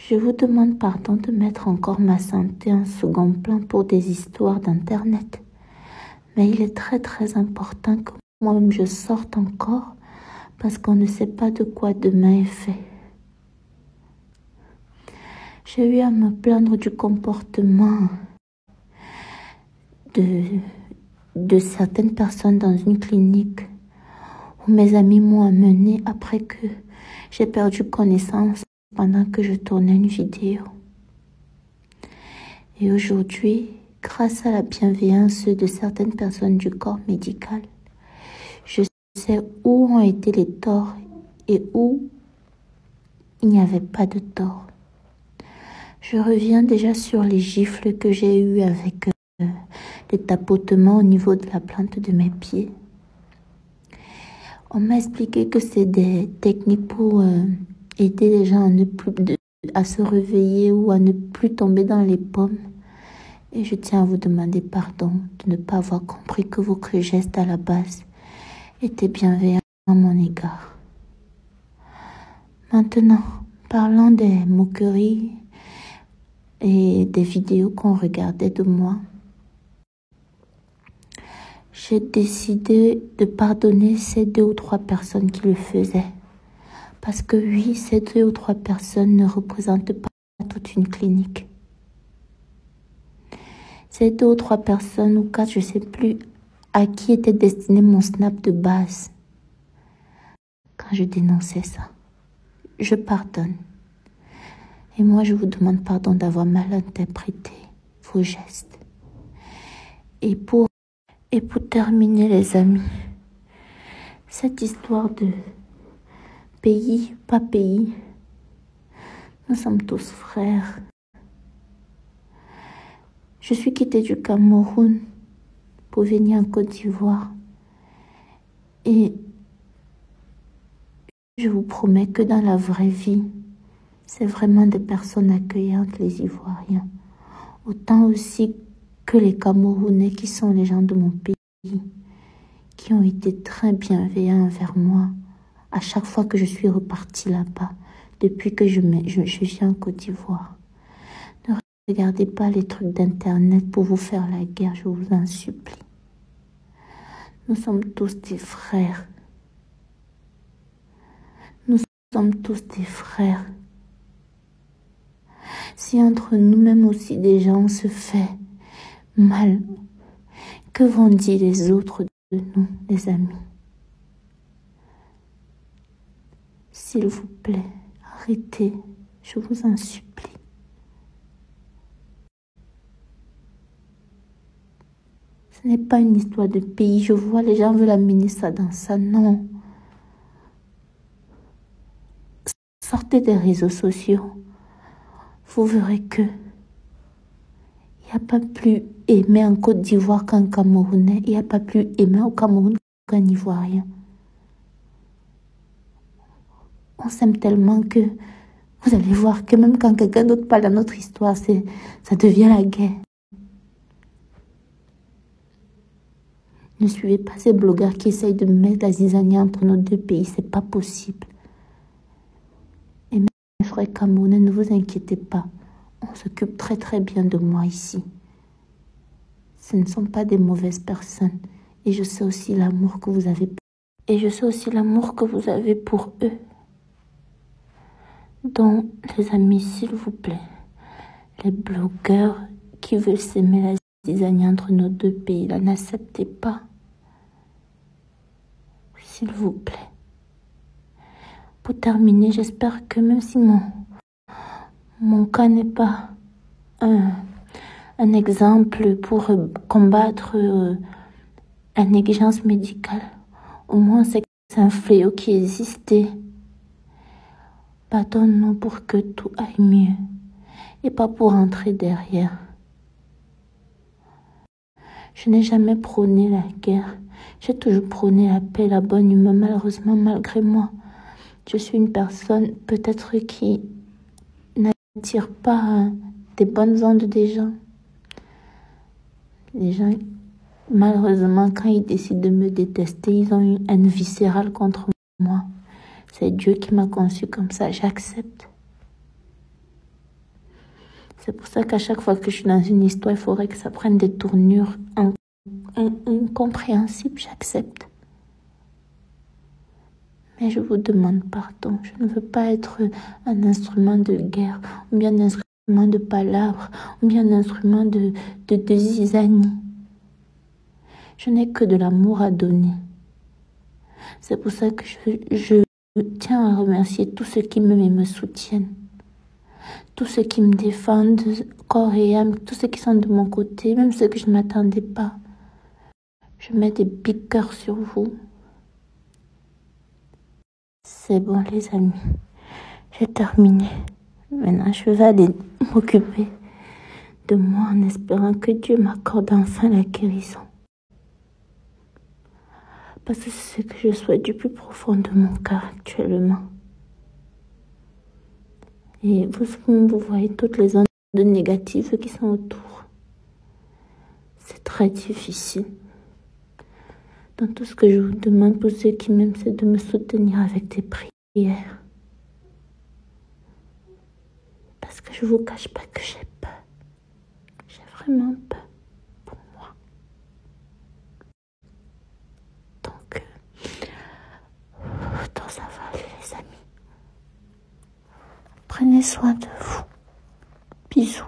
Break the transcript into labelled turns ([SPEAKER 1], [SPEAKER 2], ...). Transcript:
[SPEAKER 1] Je vous demande pardon de mettre encore ma santé en second plan pour des histoires d'Internet. Mais il est très important que moi-même je sorte encore parce qu'on ne sait pas de quoi demain est fait. J'ai eu à me plaindre du comportement de certaines personnes dans une clinique où mes amis m'ont amené après que j'ai perdu connaissance pendant que je tournais une vidéo. Et aujourd'hui, grâce à la bienveillance de certaines personnes du corps médical, je sais où ont été les torts et où il n'y avait pas de tort. Je reviens déjà sur les gifles que j'ai eues avec les tapotements au niveau de la plante de mes pieds. On m'a expliqué que c'est des techniques pour aider les gens à se réveiller ou à ne plus tomber dans les pommes. Et je tiens à vous demander pardon de ne pas avoir compris que vos gestes à la base étaient bienveillants à mon égard. Maintenant, parlons des moqueries et des vidéos qu'on regardait de moi. J'ai décidé de pardonner ces 2 ou 3 personnes qui le faisaient. Parce que oui, ces 2 ou 3 personnes ne représentent pas toute une clinique. Ces 2 ou 3 personnes ou 4, je ne sais plus à qui était destiné mon snap de base. Quand je dénonçais ça, je pardonne. Et moi, je vous demande pardon d'avoir mal interprété vos gestes. Et pour terminer, les amis, cette histoire de pays, pas pays, nous sommes tous frères. Je suis quittée du Cameroun pour venir en Côte d'Ivoire. Et je vous promets que dans la vraie vie, c'est vraiment des personnes accueillantes, les Ivoiriens. Autant aussi que les Camerounais qui sont les gens de mon pays, qui ont été très bienveillants envers moi à chaque fois que je suis repartie là-bas, depuis que je viens en Côte d'Ivoire. Ne regardez pas les trucs d'Internet pour vous faire la guerre, je vous en supplie. Nous sommes tous des frères. Nous sommes tous des frères. Si entre nous-mêmes aussi des gens se fait mal, que vont dire les autres de nous, les amis? S'il vous plaît, arrêtez, je vous en supplie. Ce n'est pas une histoire de pays. Je vois les gens veulent amener ça dans ça. Non. Sortez des réseaux sociaux. Vous verrez que il n'y a pas plus aimé en Côte d'Ivoire qu'un Camerounais. Il n'y a pas plus aimé au Cameroun qu'un Ivoirien. On s'aime tellement que vous allez voir que même quand quelqu'un d'autre parle de notre histoire, ça devient la guerre. Ne suivez pas ces blogueurs qui essayent de mettre la zizanie entre nos 2 pays. C'est pas possible. Et mes frères camerounais, ne vous inquiétez pas. On s'occupe très bien de moi ici. Ce ne sont pas des mauvaises personnes. Et je sais aussi l'amour que vous avez. Et je sais aussi l'amour que vous avez pour eux. Donc, les amis, s'il vous plaît, les blogueurs qui veulent s'aimer la zizanie entre nos 2 pays, là, n'acceptez pas. S'il vous plaît. Pour terminer, j'espère que même si mon cas n'est pas un exemple pour combattre la négligence médicale, au moins c'est un fléau qui existait. Pardonne-nous pour que tout aille mieux et pas pour entrer derrière. Je n'ai jamais prôné la guerre. J'ai toujours prôné la paix, la bonne humeur. Malheureusement, malgré moi, je suis une personne peut-être qui n'attire pas des bonnes ondes des gens. Les gens, malheureusement, quand ils décident de me détester, ils ont une haine viscérale contre moi. C'est Dieu qui m'a conçu comme ça, j'accepte. C'est pour ça qu'à chaque fois que je suis dans une histoire, il faudrait que ça prenne des tournures incompréhensibles. J'accepte. Mais je vous demande pardon. Je ne veux pas être un instrument de guerre, ou bien un instrument de palabres, ou bien un instrument de zizanie. Je n'ai que de l'amour à donner. C'est pour ça que je tiens à remercier tous ceux qui m'aiment et me soutiennent. Tous ceux qui me défendent, corps et âme, tous ceux qui sont de mon côté, même ceux que je ne m'attendais pas. Je mets des big cœurs sur vous. C'est bon les amis, j'ai terminé. Maintenant je vais aller m'occuper de moi en espérant que Dieu m'accorde enfin la guérison. Parce que c'est ce que je souhaite du plus profond de mon cœur actuellement. Et vous voyez toutes les ondes négatives qui sont autour. C'est très difficile. Donc tout ce que je vous demande pour ceux qui m'aiment, c'est de me soutenir avec des prières. Parce que je ne vous cache pas que j'ai peur. J'ai vraiment peur pour moi. Donc ça va aller les amis. Prenez soin de vous. Bisous.